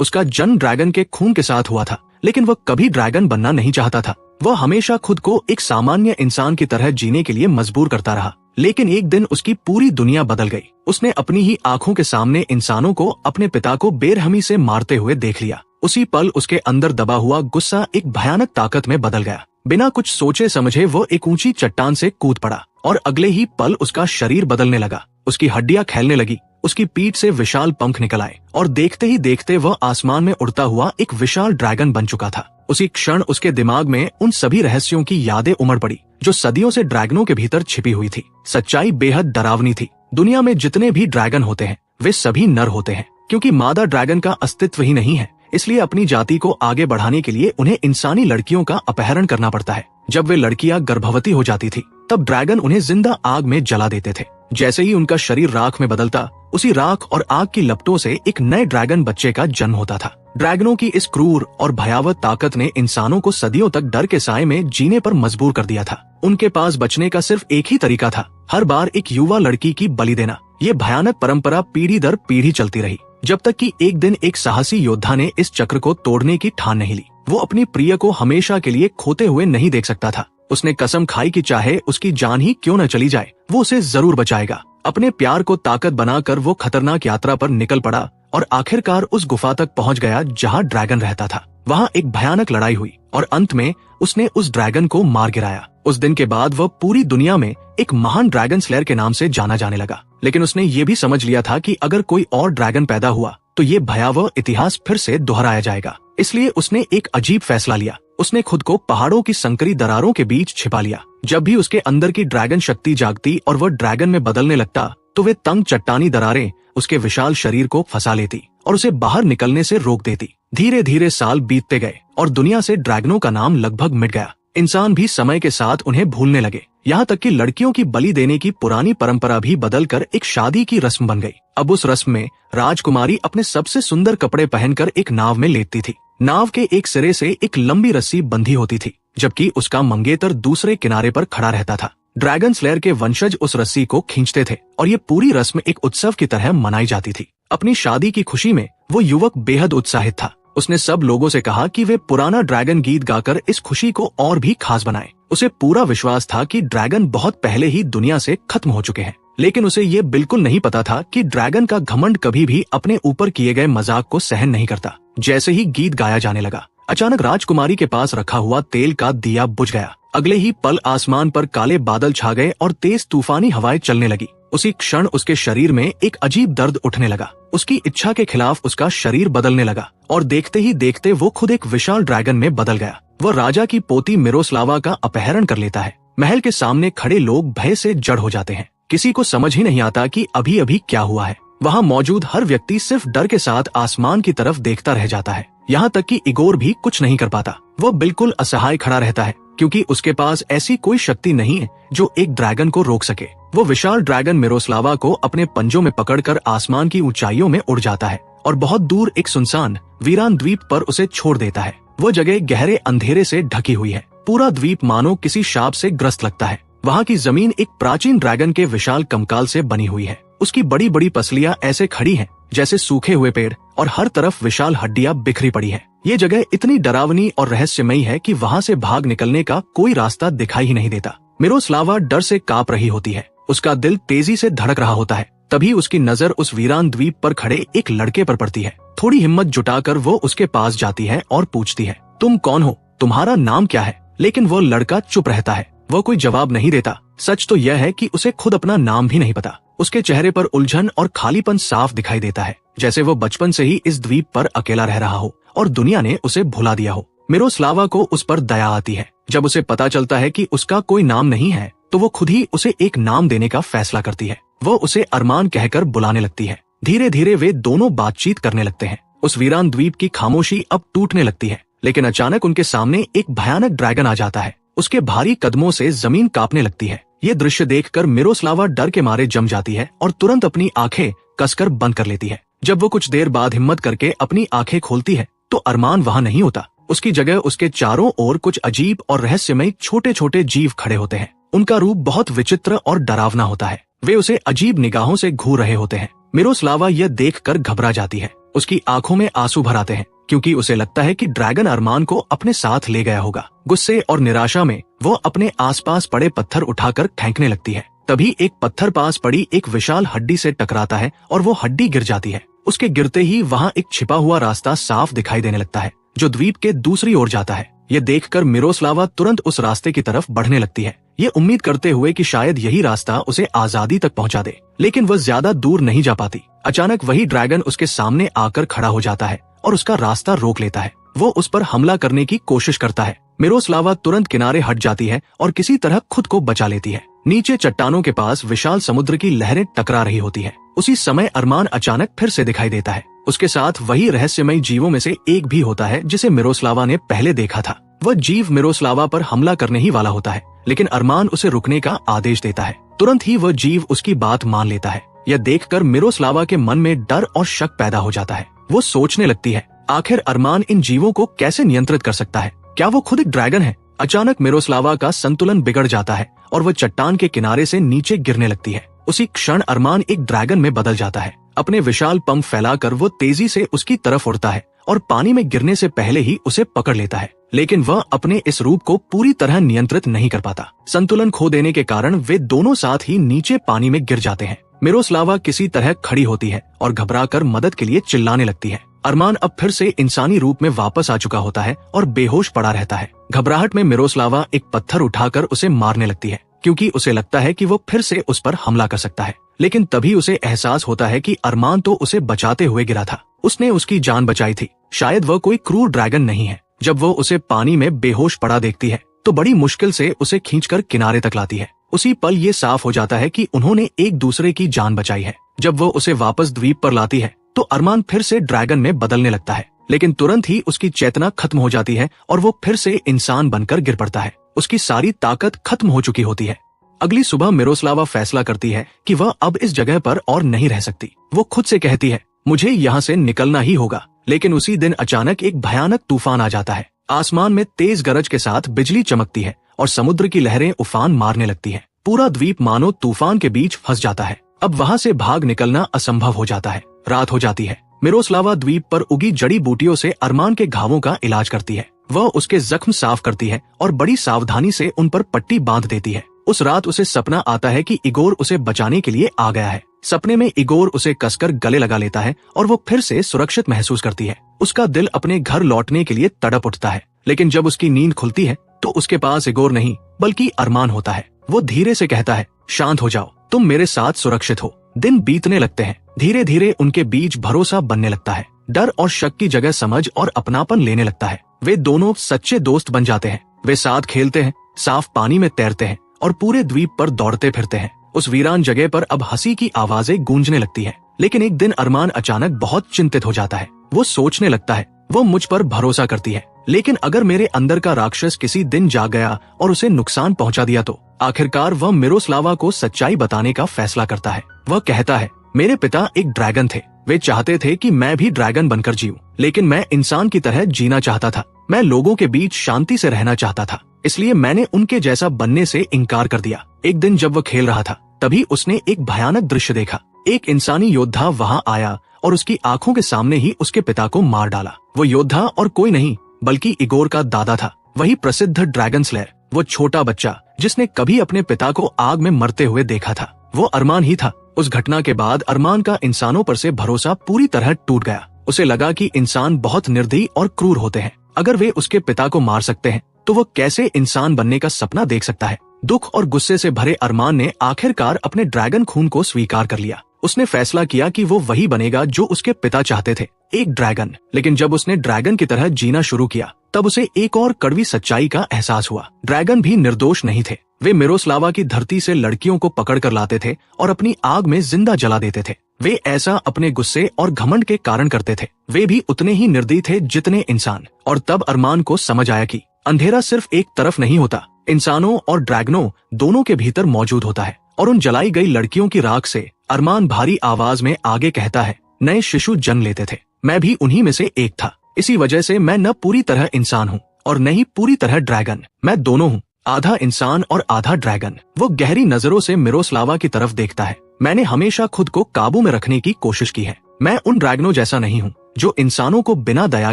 उसका जन्म ड्रैगन के खून के साथ हुआ था, लेकिन वह कभी ड्रैगन बनना नहीं चाहता था। वह हमेशा खुद को एक सामान्य इंसान की तरह जीने के लिए मजबूर करता रहा। लेकिन एक दिन उसकी पूरी दुनिया बदल गई। उसने अपनी ही आंखों के सामने इंसानों को अपने पिता को बेरहमी से मारते हुए देख लिया। उसी पल उसके अंदर दबा हुआ गुस्सा एक भयानक ताकत में बदल गया। बिना कुछ सोचे समझे वो एक ऊंची चट्टान से कूद पड़ा और अगले ही पल उसका शरीर बदलने लगा। उसकी हड्डियां फैलने लगी, उसकी पीठ से विशाल पंख निकल आए और देखते ही देखते वह आसमान में उड़ता हुआ एक विशाल ड्रैगन बन चुका था। उसी क्षण उसके दिमाग में उन सभी रहस्यों की यादें उमड़ पड़ी जो सदियों से ड्रैगनों के भीतर छिपी हुई थी। सच्चाई बेहद डरावनी थी। दुनिया में जितने भी ड्रैगन होते हैं वे सभी नर होते हैं, क्योंकि मादा ड्रैगन का अस्तित्व ही नहीं है। इसलिए अपनी जाति को आगे बढ़ाने के लिए उन्हें इंसानी लड़कियों का अपहरण करना पड़ता है। जब वे लड़कियां गर्भवती हो जाती थी तब ड्रैगन उन्हें जिंदा आग में जला देते थे। जैसे ही उनका शरीर राख में बदलता, उसी राख और आग की लपटों से एक नए ड्रैगन बच्चे का जन्म होता था। ड्रैगनों की इस क्रूर और भयावह ताकत ने इंसानों को सदियों तक डर के साए में जीने पर मजबूर कर दिया था। उनके पास बचने का सिर्फ एक ही तरीका था, हर बार एक युवा लड़की की बलि देना। ये भयानक परंपरा पीढ़ी दर पीढ़ी चलती रही, जब तक कि एक दिन एक साहसी योद्धा ने इस चक्र को तोड़ने की ठान नहीं ली। वो अपनी प्रिय को हमेशा के लिए खोते हुए नहीं देख सकता था। उसने कसम खाई कि चाहे उसकी जान ही क्यों न चली जाए, वो उसे जरूर बचाएगा। अपने प्यार को ताकत बनाकर वो खतरनाक यात्रा पर निकल पड़ा और आखिरकार उस गुफा तक पहुंच गया जहां ड्रैगन रहता था। वहां एक भयानक लड़ाई हुई और अंत में उसने उस ड्रैगन को मार गिराया। उस दिन के बाद वह पूरी दुनिया में एक महान ड्रैगन स्लेयर के नाम से जाना जाने लगा। लेकिन उसने ये भी समझ लिया था कि अगर कोई और ड्रैगन पैदा हुआ तो ये भयावह इतिहास फिर से दोहराया जाएगा। इसलिए उसने एक अजीब फैसला लिया। उसने खुद को पहाड़ों की संकरी दरारों के बीच छिपा लिया। जब भी उसके अंदर की ड्रैगन शक्ति जागती और वह ड्रैगन में बदलने लगता तो वे तंग चट्टानी दरारें उसके विशाल शरीर को फंसा लेती और उसे बाहर निकलने से रोक देती। धीरे धीरे साल बीतते गए और दुनिया से ड्रैगनों का नाम लगभग मिट गया। इंसान भी समय के साथ उन्हें भूलने लगे। यहाँ तक कि लड़कियों की बलि देने की पुरानी परंपरा भी बदलकर एक शादी की रस्म बन गई। अब उस रस्म में राजकुमारी अपने सबसे सुंदर कपड़े पहनकर एक नाव में लेटती थी। नाव के एक सिरे से एक लंबी रस्सी बंधी होती थी, जबकि उसका मंगेतर दूसरे किनारे पर खड़ा रहता था। ड्रैगन स्लेयर के वंशज उस रस्सी को खींचते थे और ये पूरी रस्म एक उत्सव की तरह मनाई जाती थी। अपनी शादी की खुशी में वो युवक बेहद उत्साहित था। उसने सब लोगों से कहा कि वे पुराना ड्रैगन गीत गाकर इस खुशी को और भी खास बनाएं। उसे पूरा विश्वास था कि ड्रैगन बहुत पहले ही दुनिया से खत्म हो चुके हैं, लेकिन उसे ये बिल्कुल नहीं पता था कि ड्रैगन का घमंड कभी भी अपने ऊपर किए गए मजाक को सहन नहीं करता। जैसे ही गीत गाया जाने लगा, अचानक राजकुमारी के पास रखा हुआ तेल का दिया बुझ गया। अगले ही पल आसमान पर काले बादल छा गए और तेज तूफानी हवाएं चलने लगी। उसी क्षण उसके शरीर में एक अजीब दर्द उठने लगा। उसकी इच्छा के खिलाफ उसका शरीर बदलने लगा और देखते ही देखते वो खुद एक विशाल ड्रैगन में बदल गया। वह राजा की पोती मिरोस्लावा का अपहरण कर लेता है। महल के सामने खड़े लोग भय से जड़ हो जाते हैं। किसी को समझ ही नहीं आता कि अभी अभी क्या हुआ है। वहाँ मौजूद हर व्यक्ति सिर्फ डर के साथ आसमान की तरफ देखता रह जाता है। यहाँ तक कि इगोर भी कुछ नहीं कर पाता। वह बिल्कुल असहाय खड़ा रहता है, क्योंकि उसके पास ऐसी कोई शक्ति नहीं है जो एक ड्रैगन को रोक सके। वो विशाल ड्रैगन मिरोस्लावा को अपने पंजों में पकड़कर आसमान की ऊंचाइयों में उड़ जाता है और बहुत दूर एक सुनसान वीरान द्वीप पर उसे छोड़ देता है। वो जगह गहरे अंधेरे से ढकी हुई है। पूरा द्वीप मानो किसी शाप से ग्रस्त लगता है। वहाँ की जमीन एक प्राचीन ड्रैगन के विशाल कंकाल से बनी हुई है। उसकी बड़ी बड़ी पसलियां ऐसे खड़ी हैं जैसे सूखे हुए पेड़ और हर तरफ विशाल हड्डियां बिखरी पड़ी है। ये जगह इतनी डरावनी और रहस्यमयी है कि वहाँ से भाग निकलने का कोई रास्ता दिखाई ही नहीं देता। मिरोस्लावा डर से कांप रही होती है। उसका दिल तेजी से धड़क रहा होता है। तभी उसकी नजर उस वीरान द्वीप पर खड़े एक लड़के पर पड़ती है। थोड़ी हिम्मत जुटाकर वो उसके पास जाती है और पूछती है, तुम कौन हो? तुम्हारा नाम क्या है? लेकिन वो लड़का चुप रहता है। वो कोई जवाब नहीं देता। सच तो यह है कि उसे खुद अपना नाम भी नहीं पता। उसके चेहरे पर उलझन और खालीपन साफ दिखाई देता है, जैसे वो बचपन से ही इस द्वीप पर अकेला रह रहा हो और दुनिया ने उसे भुला दिया हो। मिरोस्लावा को उस पर दया आती है। जब उसे पता चलता है कि उसका कोई नाम नहीं है तो वो खुद ही उसे एक नाम देने का फैसला करती है। वो उसे अरमान कहकर बुलाने लगती है। धीरे धीरे वे दोनों बातचीत करने लगते हैं। उस वीरान द्वीप की खामोशी अब टूटने लगती है, लेकिन अचानक उनके सामने एक भयानक ड्रैगन आ जाता है। उसके भारी कदमों से जमीन कांपने लगती है। ये दृश्य देखकर मिरोस्लावा डर के मारे जम जाती है और तुरंत अपनी आंखें कसकर बंद कर लेती है। जब वो कुछ देर बाद हिम्मत करके अपनी आंखें खोलती है तो अरमान वहाँ नहीं होता। उसकी जगह उसके चारों ओर कुछ अजीब और रहस्यमय छोटे छोटे जीव खड़े होते हैं। उनका रूप बहुत विचित्र और डरावना होता है। वे उसे अजीब निगाहों से घूर रहे होते हैं। मिरोस्लावा यह देखकर घबरा जाती है। उसकी आंखों में आंसू भर आते हैं क्योंकि उसे लगता है कि ड्रैगन अरमान को अपने साथ ले गया होगा। गुस्से और निराशा में वो अपने आसपास पड़े पत्थर उठाकर फेंकने लगती है। तभी एक पत्थर पास पड़ी एक विशाल हड्डी से टकराता है और वो हड्डी गिर जाती है। उसके गिरते ही वहाँ एक छिपा हुआ रास्ता साफ दिखाई देने लगता है जो द्वीप के दूसरी ओर जाता है। ये देखकर मिरोस्लावा तुरंत उस रास्ते की तरफ बढ़ने लगती है, ये उम्मीद करते हुए कि शायद यही रास्ता उसे आजादी तक पहुंचा दे। लेकिन वह ज्यादा दूर नहीं जा पाती। अचानक वही ड्रैगन उसके सामने आकर खड़ा हो जाता है और उसका रास्ता रोक लेता है। वो उस पर हमला करने की कोशिश करता है। मिरोस्लावा तुरंत किनारे हट जाती है और किसी तरह खुद को बचा लेती है। नीचे चट्टानों के पास विशाल समुद्र की लहरें टकरा रही होती है। उसी समय अरमान अचानक फिर से दिखाई देता है। उसके साथ वही रहस्यमयी जीवों में से एक भी होता है जिसे मिरोस्लावा ने पहले देखा था। वह जीव मिरोस्लावा पर हमला करने ही वाला होता है, लेकिन अरमान उसे रुकने का आदेश देता है। तुरंत ही वह जीव उसकी बात मान लेता है। यह देखकर मिरोस्लावा के मन में डर और शक पैदा हो जाता है। वो सोचने लगती है, आखिर अरमान इन जीवों को कैसे नियंत्रित कर सकता है? क्या वो खुद एक ड्रैगन है? अचानक मिरोस्लावा का संतुलन बिगड़ जाता है और वह चट्टान के किनारे से नीचे गिरने लगती है। उसी क्षण अरमान एक ड्रैगन में बदल जाता है। अपने विशाल पंख फैलाकर वो तेजी से उसकी तरफ उड़ता है और पानी में गिरने से पहले ही उसे पकड़ लेता है। लेकिन वह अपने इस रूप को पूरी तरह नियंत्रित नहीं कर पाता। संतुलन खो देने के कारण वे दोनों साथ ही नीचे पानी में गिर जाते हैं। मिरोस्लावा किसी तरह खड़ी होती है और घबराकर मदद के लिए चिल्लाने लगती है। अरमान अब फिर से इंसानी रूप में वापस आ चुका होता है और बेहोश पड़ा रहता है। घबराहट में मिरोस्लावा एक पत्थर उठाकर उसे मारने लगती है क्योंकि उसे लगता है कि वो फिर से उस पर हमला कर सकता है। लेकिन तभी उसे एहसास होता है कि अरमान तो उसे बचाते हुए गिरा था। उसने उसकी जान बचाई थी। शायद वह कोई क्रूर ड्रैगन नहीं है। जब वो उसे पानी में बेहोश पड़ा देखती है तो बड़ी मुश्किल से उसे खींचकर किनारे तक लाती है। उसी पल ये साफ हो जाता है कि उन्होंने एक दूसरे की जान बचाई है। जब वो उसे वापस द्वीप पर लाती है तो अरमान फिर से ड्रैगन में बदलने लगता है, लेकिन तुरंत ही उसकी चेतना खत्म हो जाती है और वो फिर से इंसान बनकर गिर पड़ता है। उसकी सारी ताकत खत्म हो चुकी होती है। अगली सुबह मिरोस्लावा फैसला करती है कि वह अब इस जगह पर और नहीं रह सकती। वो खुद से कहती है, मुझे यहाँ से निकलना ही होगा। लेकिन उसी दिन अचानक एक भयानक तूफान आ जाता है। आसमान में तेज गरज के साथ बिजली चमकती है और समुद्र की लहरें उफान मारने लगती है। पूरा द्वीप मानो तूफान के बीच फंस जाता है। अब वहाँ से भाग निकलना असंभव हो जाता है। रात हो जाती है। मिरोस्लावा द्वीप पर उगी जड़ी बूटियों से अरमान के घावों का इलाज करती है। वह उसके जख्म साफ करती है और बड़ी सावधानी से उन पर पट्टी बांध देती है। उस रात उसे सपना आता है कि इगोर उसे बचाने के लिए आ गया है। सपने में इगोर उसे कसकर गले लगा लेता है और वो फिर से सुरक्षित महसूस करती है। उसका दिल अपने घर लौटने के लिए तड़प उठता है। लेकिन जब उसकी नींद खुलती है तो उसके पास इगोर नहीं बल्कि अरमान होता है। वो धीरे से कहता है, शांत हो जाओ, तुम मेरे साथ सुरक्षित हो। दिन बीतने लगते हैं। धीरे धीरे उनके बीच भरोसा बनने लगता है। डर और शक की जगह समझ और अपनापन लेने लगता है। वे दोनों सच्चे दोस्त बन जाते हैं। वे साथ खेलते हैं, साफ पानी में तैरते हैं और पूरे द्वीप पर दौड़ते फिरते हैं। उस वीरान जगह पर अब हंसी की आवाजें गूंजने लगती हैं। लेकिन एक दिन अरमान अचानक बहुत चिंतित हो जाता है। वो सोचने लगता है, वो मुझ पर भरोसा करती है, लेकिन अगर मेरे अंदर का राक्षस किसी दिन जाग गया और उसे नुकसान पहुंचा दिया तो? आखिरकार वह मिरोस्लावा को सच्चाई बताने का फैसला करता है। वह कहता है, मेरे पिता एक ड्रैगन थे। वे चाहते थे कि मैं भी ड्रैगन बनकर जीऊं, लेकिन मैं इंसान की तरह जीना चाहता था। मैं लोगों के बीच शांति से रहना चाहता था, इसलिए मैंने उनके जैसा बनने से इनकार कर दिया। एक दिन जब वह खेल रहा था तभी उसने एक भयानक दृश्य देखा। एक इंसानी योद्धा वहां आया और उसकी आंखों के सामने ही उसके पिता को मार डाला। वो योद्धा और कोई नहीं बल्कि इगोर का दादा था, वही प्रसिद्ध ड्रैगन स्लेयर। वो छोटा बच्चा जिसने कभी अपने पिता को आग में मरते हुए देखा था, वो अरमान ही था। उस घटना के बाद अरमान का इंसानों पर से भरोसा पूरी तरह टूट गया। उसे लगा कि इंसान बहुत निर्दयी और क्रूर होते हैं। अगर वे उसके पिता को मार सकते हैं तो वो कैसे इंसान बनने का सपना देख सकता है। दुख और गुस्से से भरे अरमान ने आखिरकार अपने ड्रैगन खून को स्वीकार कर लिया। उसने फैसला किया कि वो वही बनेगा जो उसके पिता चाहते थे, एक ड्रैगन। लेकिन जब उसने ड्रैगन की तरह जीना शुरू किया तब उसे एक और कड़वी सच्चाई का एहसास हुआ। ड्रैगन भी निर्दोष नहीं थे। वे मिरोस्लावा की धरती से लड़कियों को पकड़ कर लाते थे और अपनी आग में जिंदा जला देते थे। वे ऐसा अपने गुस्से और घमंड के कारण करते थे। वे भी उतने ही निर्दयी थे जितने इंसान। और तब अरमान को समझ आया कि अंधेरा सिर्फ एक तरफ नहीं होता, इंसानों और ड्रैगनों दोनों के भीतर मौजूद होता है। और उन जलाई गई लड़कियों की राख से अरमान भारी आवाज में आगे कहता है, नए शिशु जन्म लेते थे, मैं भी उन्हीं में से एक था। इसी वजह से मैं न पूरी तरह इंसान हूँ और न ही पूरी तरह ड्रैगन। मैं दोनों हूँ, आधा इंसान और आधा ड्रैगन। वो गहरी नजरों से मिरोस्लावा की तरफ देखता है। मैंने हमेशा खुद को काबू में रखने की कोशिश की है। मैं उन ड्रैगनों जैसा नहीं हूँ जो इंसानों को बिना दया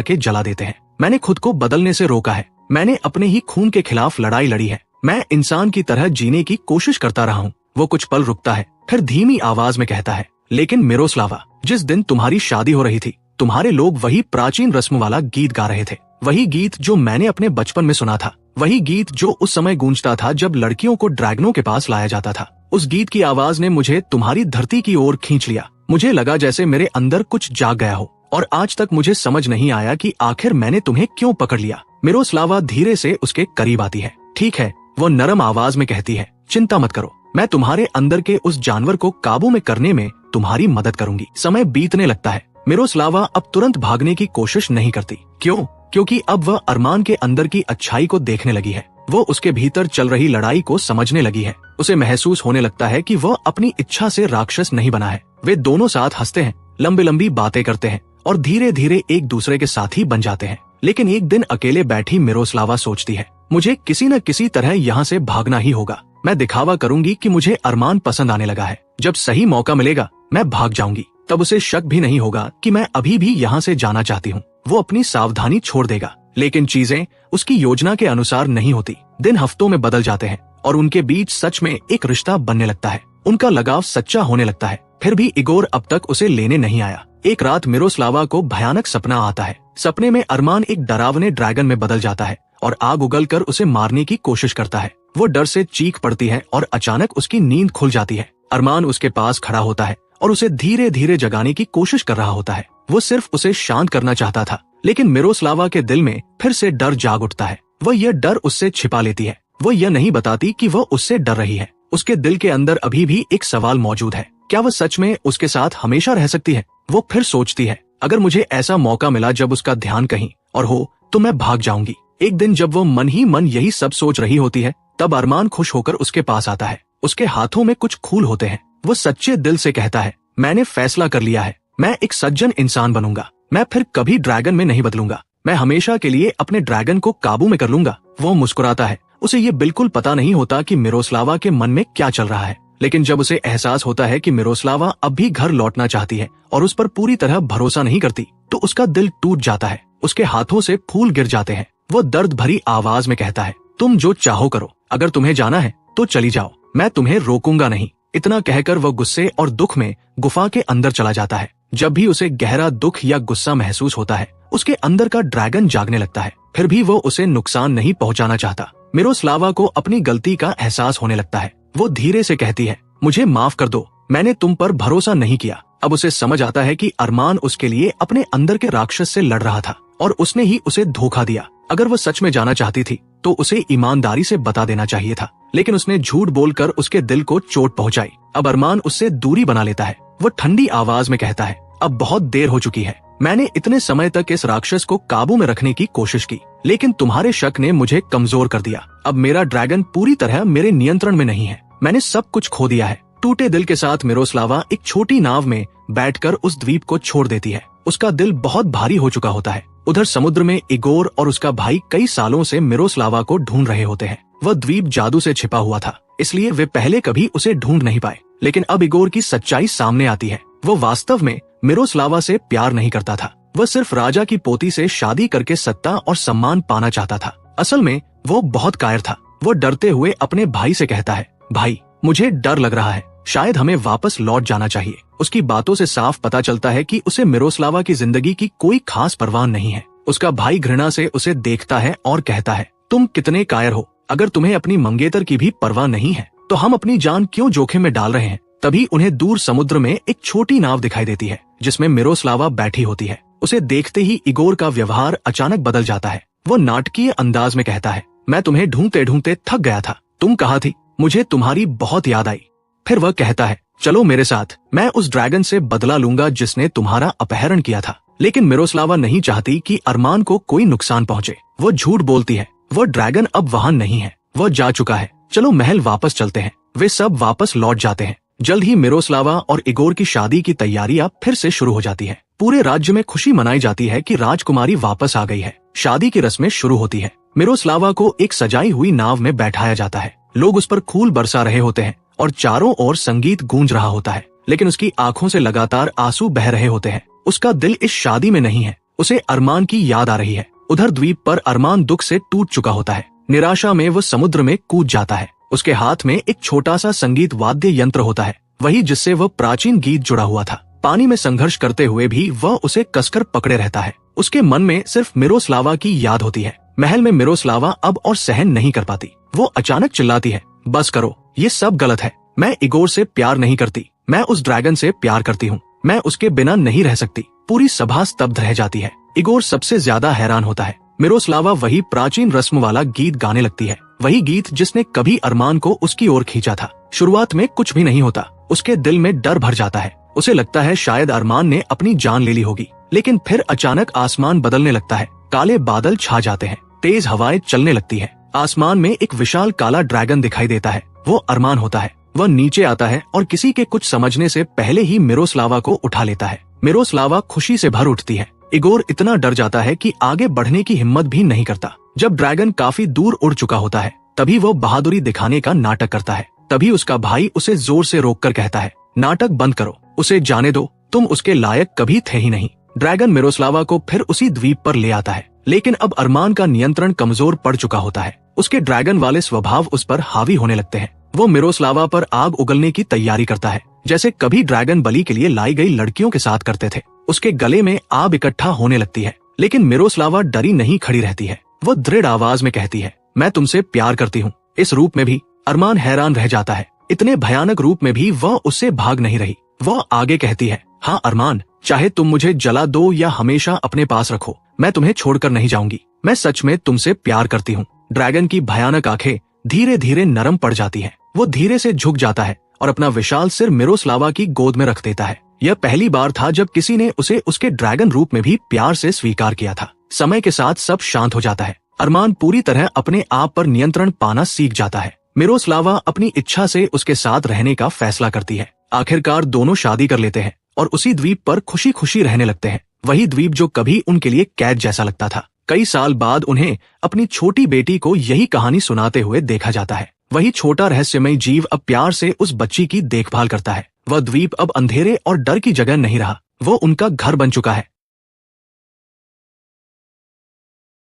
के जला देते हैं। मैंने खुद को बदलने से रोका है। मैंने अपने ही खून के खिलाफ लड़ाई लड़ी है। मैं इंसान की तरह जीने की कोशिश करता रहा हूँ। वो कुछ पल रुकता है, फिर धीमी आवाज में कहता है, लेकिन मिरोस्लावा, जिस दिन तुम्हारी शादी हो रही थी, तुम्हारे लोग वही प्राचीन रस्म वाला गीत गा रहे थे। वही गीत जो मैंने अपने बचपन में सुना था। वही गीत जो उस समय गूंजता था जब लड़कियों को ड्रैगनों के पास लाया जाता था। उस गीत की आवाज ने मुझे तुम्हारी धरती की ओर खींच लिया। मुझे लगा जैसे मेरे अंदर कुछ जाग गया हो, और आज तक मुझे समझ नहीं आया कि आखिर मैंने तुम्हें क्यों पकड़ लिया। मिरोस्लावा धीरे से उसके करीब आती है। ठीक है, वो नरम आवाज में कहती है, चिंता मत करो, मैं तुम्हारे अंदर के उस जानवर को काबू में करने में तुम्हारी मदद करूंगी। समय बीतने लगता है। मिरोस्लावा अब तुरंत भागने की कोशिश नहीं करती। क्यों? क्योंकि अब वह अरमान के अंदर की अच्छाई को देखने लगी है। वो उसके भीतर चल रही लड़ाई को समझने लगी है। उसे महसूस होने लगता है कि वह अपनी इच्छा से राक्षस नहीं बना है। वे दोनों साथ हंसते हैं, लंबी लंबी बातें करते हैं और धीरे धीरे एक दूसरे के साथी बन जाते हैं। लेकिन एक दिन अकेले बैठी मिरोस्लावा सोचती है, मुझे किसी न किसी तरह यहाँ से भागना ही होगा। मैं दिखावा करूंगी कि मुझे अरमान पसंद आने लगा है। जब सही मौका मिलेगा मैं भाग जाऊंगी। तब उसे शक भी नहीं होगा कि मैं अभी भी यहाँ से जाना चाहती हूँ। वो अपनी सावधानी छोड़ देगा। लेकिन चीजें उसकी योजना के अनुसार नहीं होती। दिन हफ्तों में बदल जाते हैं और उनके बीच सच में एक रिश्ता बनने लगता है। उनका लगाव सच्चा होने लगता है। फिर भी इगोर अब तक उसे लेने नहीं आया। एक रात मिरोस्लावा को भयानक सपना आता है। सपने में अरमान एक डरावने ड्रैगन में बदल जाता है और आग उगलकर उसे मारने की कोशिश करता है। वो डर से चीख पड़ती है और अचानक उसकी नींद खुल जाती है। अरमान उसके पास खड़ा होता है और उसे धीरे धीरे जगाने की कोशिश कर रहा होता है। वो सिर्फ उसे शांत करना चाहता था, लेकिन मिरोस्लावा के दिल में फिर से डर जाग उठता है। वह यह डर उससे छिपा लेती है। वो यह नहीं बताती कि वह उससे डर रही है। उसके दिल के अंदर अभी भी एक सवाल मौजूद है, क्या वह सच में उसके साथ हमेशा रह सकती है? वो फिर सोचती है, अगर मुझे ऐसा मौका मिला जब उसका ध्यान कहीं और हो तो मैं भाग जाऊंगी। एक दिन जब वो मन ही मन यही सब सोच रही होती है, तब अरमान खुश होकर उसके पास आता है। उसके हाथों में कुछ फूल होते हैं। वो सच्चे दिल से कहता है, मैंने फैसला कर लिया है, मैं एक सज्जन इंसान बनूंगा। मैं फिर कभी ड्रैगन में नहीं बदलूंगा। मैं हमेशा के लिए अपने ड्रैगन को काबू में कर लूंगा। वो मुस्कुराता है। उसे ये बिल्कुल पता नहीं होता कि मिरोस्लावा के मन में क्या चल रहा है। लेकिन जब उसे एहसास होता है कि मिरोस्लावा अब भी घर लौटना चाहती है और उस पर पूरी तरह भरोसा नहीं करती, तो उसका दिल टूट जाता है। उसके हाथों से फूल गिर जाते हैं। वो दर्द भरी आवाज में कहता है, तुम जो चाहो करो, अगर तुम्हें जाना है तो चली जाओ, मैं तुम्हें रोकूंगा नहीं। इतना कहकर वह गुस्से और दुख में गुफा के अंदर चला जाता है। जब भी उसे गहरा दुख या गुस्सा महसूस होता है, उसके अंदर का ड्रैगन जागने लगता है। फिर भी वो उसे नुकसान नहीं पहुंचाना चाहता। मिरोस्लावा को अपनी गलती का एहसास होने लगता है। वो धीरे से कहती है, मुझे माफ कर दो, मैंने तुम पर भरोसा नहीं किया। अब उसे समझ आता है कि अरमान उसके लिए अपने अंदर के राक्षस से लड़ रहा था और उसने ही उसे धोखा दिया। अगर वो सच में जाना चाहती थी तो उसे ईमानदारी से बता देना चाहिए था, लेकिन उसने झूठ बोलकर उसके दिल को चोट पहुंचाई। अब अरमान उससे दूरी बना लेता है। वो ठंडी आवाज में कहता है, अब बहुत देर हो चुकी है। मैंने इतने समय तक इस राक्षस को काबू में रखने की कोशिश की, लेकिन तुम्हारे शक ने मुझे कमजोर कर दिया। अब मेरा ड्रैगन पूरी तरह मेरे नियंत्रण में नहीं है। मैंने सब कुछ खो दिया है। टूटे दिल के साथ मिरोस्लावा एक छोटी नाव में बैठकर उस द्वीप को छोड़ देती है। उसका दिल बहुत भारी हो चुका होता है। उधर समुद्र में इगोर और उसका भाई कई सालों से मिरोस्लावा को ढूंढ रहे होते हैं। वह द्वीप जादू से छिपा हुआ था, इसलिए वे पहले कभी उसे ढूंढ नहीं पाए। लेकिन अब इगोर की सच्चाई सामने आती है। वो वास्तव में मिरोस्लावा से प्यार नहीं करता था। वह सिर्फ राजा की पोती से शादी करके सत्ता और सम्मान पाना चाहता था। असल में वो बहुत कायर था। वो डरते हुए अपने भाई से कहता है, भाई, मुझे डर लग रहा है, शायद हमें वापस लौट जाना चाहिए। उसकी बातों से साफ पता चलता है कि उसे मिरोस्लावा की जिंदगी की कोई खास परवाह नहीं है। उसका भाई घृणा से उसे देखता है और कहता है, तुम कितने कायर हो। अगर तुम्हें अपनी मंगेतर की भी परवाह नहीं है तो हम अपनी जान क्यों जोखिम में डाल रहे हैं। तभी उन्हें दूर समुद्र में एक छोटी नाव दिखाई देती है जिसमें मिरोस्लावा बैठी होती है। उसे देखते ही इगोर का व्यवहार अचानक बदल जाता है। वो नाटकीय अंदाज में कहता है, मैं तुम्हें ढूंढते ढूंढते थक गया था। तुम कहाँ थी? मुझे तुम्हारी बहुत याद आई। फिर वह कहता है, चलो मेरे साथ, मैं उस ड्रैगन से बदला लूंगा जिसने तुम्हारा अपहरण किया था। लेकिन मिरोस्लावा नहीं चाहती कि अरमान को कोई नुकसान पहुंचे। वो झूठ बोलती है, वो ड्रैगन अब वहां नहीं है, वो जा चुका है। चलो महल वापस चलते हैं। वे सब वापस लौट जाते हैं। जल्द ही मिरोस्लावा और इगोर की शादी की तैयारियां फिर से शुरू हो जाती है। पूरे राज्य में खुशी मनाई जाती है कि राजकुमारी वापस आ गई है। शादी की रस्में शुरू होती है। मिरोस्लावा को एक सजाई हुई नाव में बैठाया जाता है। लोग उस पर फूल बरसा रहे होते हैं और चारों ओर संगीत गूंज रहा होता है, लेकिन उसकी आंखों से लगातार आंसू बह रहे होते हैं। उसका दिल इस शादी में नहीं है। उसे अरमान की याद आ रही है। उधर द्वीप पर अरमान दुख से टूट चुका होता है। निराशा में वो समुद्र में कूद जाता है। उसके हाथ में एक छोटा सा संगीत वाद्य यंत्र होता है, वही जिससे वह प्राचीन गीत जुड़ा हुआ था। पानी में संघर्ष करते हुए भी वह उसे कसकर पकड़े रहता है। उसके मन में सिर्फ मिरोस्लावा की याद होती है। महल में मिरोस्लावा अब और सहन नहीं कर पाती। वो अचानक चिल्लाती है, बस करो, ये सब गलत है। मैं इगोर से प्यार नहीं करती, मैं उस ड्रैगन से प्यार करती हूँ। मैं उसके बिना नहीं रह सकती। पूरी सभा स्तब्ध रह जाती है। इगोर सबसे ज्यादा हैरान होता है। मिरोस्लावा वही प्राचीन रस्म वाला गीत गाने लगती है, वही गीत जिसने कभी अरमान को उसकी ओर खींचा था। शुरुआत में कुछ भी नहीं होता। उसके दिल में डर भर जाता है। उसे लगता है शायद अरमान ने अपनी जान ले ली होगी। लेकिन फिर अचानक आसमान बदलने लगता है। काले बादल छा जाते हैं, तेज हवाएं चलने लगती है। आसमान में एक विशाल काला ड्रैगन दिखाई देता है। वो अरमान होता है। वह नीचे आता है और किसी के कुछ समझने से पहले ही मिरोस्लावा को उठा लेता है। मिरोस्लावा खुशी से भर उठती है। इगोर इतना डर जाता है कि आगे बढ़ने की हिम्मत भी नहीं करता। जब ड्रैगन काफी दूर उड़ चुका होता है, तभी वो बहादुरी दिखाने का नाटक करता है। तभी उसका भाई उसे जोर से रोककर कहता है, नाटक बंद करो, उसे जाने दो, तुम उसके लायक कभी थे ही नहीं। ड्रैगन मिरोस्लावा को फिर उसी द्वीप पर ले आता है, लेकिन अब अरमान का नियंत्रण कमजोर पड़ चुका होता है। उसके ड्रैगन वाले स्वभाव उस पर हावी होने लगते हैं। वो मिरोस्लावा पर आग उगलने की तैयारी करता है, जैसे कभी ड्रैगन बलि के लिए लाई गई लड़कियों के साथ करते थे। उसके गले में आग इकट्ठा होने लगती है, लेकिन मिरोस्लावा डरी नहीं खड़ी रहती है। वो दृढ़ आवाज में कहती है, मैं तुमसे प्यार करती हूँ। इस रूप में भी अरमान हैरान रह जाता है। इतने भयानक रूप में भी वह उससे भाग नहीं रही। वह आगे कहती है, हाँ अरमान, चाहे तुम मुझे जला दो या हमेशा अपने पास रखो, मैं तुम्हें छोड़कर नहीं जाऊंगी। मैं सच में तुमसे प्यार करती हूँ। ड्रैगन की भयानक आंखें धीरे धीरे नरम पड़ जाती हैं। वो धीरे से झुक जाता है और अपना विशाल सिर मिरोस्लावा की गोद में रख देता है। यह पहली बार था जब किसी ने उसे उसके ड्रैगन रूप में भी प्यार से स्वीकार किया था। समय के साथ सब शांत हो जाता है। अरमान पूरी तरह अपने आप पर नियंत्रण पाना सीख जाता है। मिरोस्लावा अपनी इच्छा से उसके साथ रहने का फैसला करती है। आखिरकार दोनों शादी कर लेते हैं और उसी द्वीप पर खुशी खुशी रहने लगते हैं। वही द्वीप जो कभी उनके लिए कैद जैसा लगता था। कई साल बाद उन्हें अपनी छोटी बेटी को यही कहानी सुनाते हुए देखा जाता है। वही छोटा रहस्यमय जीव अब प्यार से उस बच्ची की देखभाल करता है। वह द्वीप अब अंधेरे और डर की जगह नहीं रहा, वो उनका घर बन चुका है।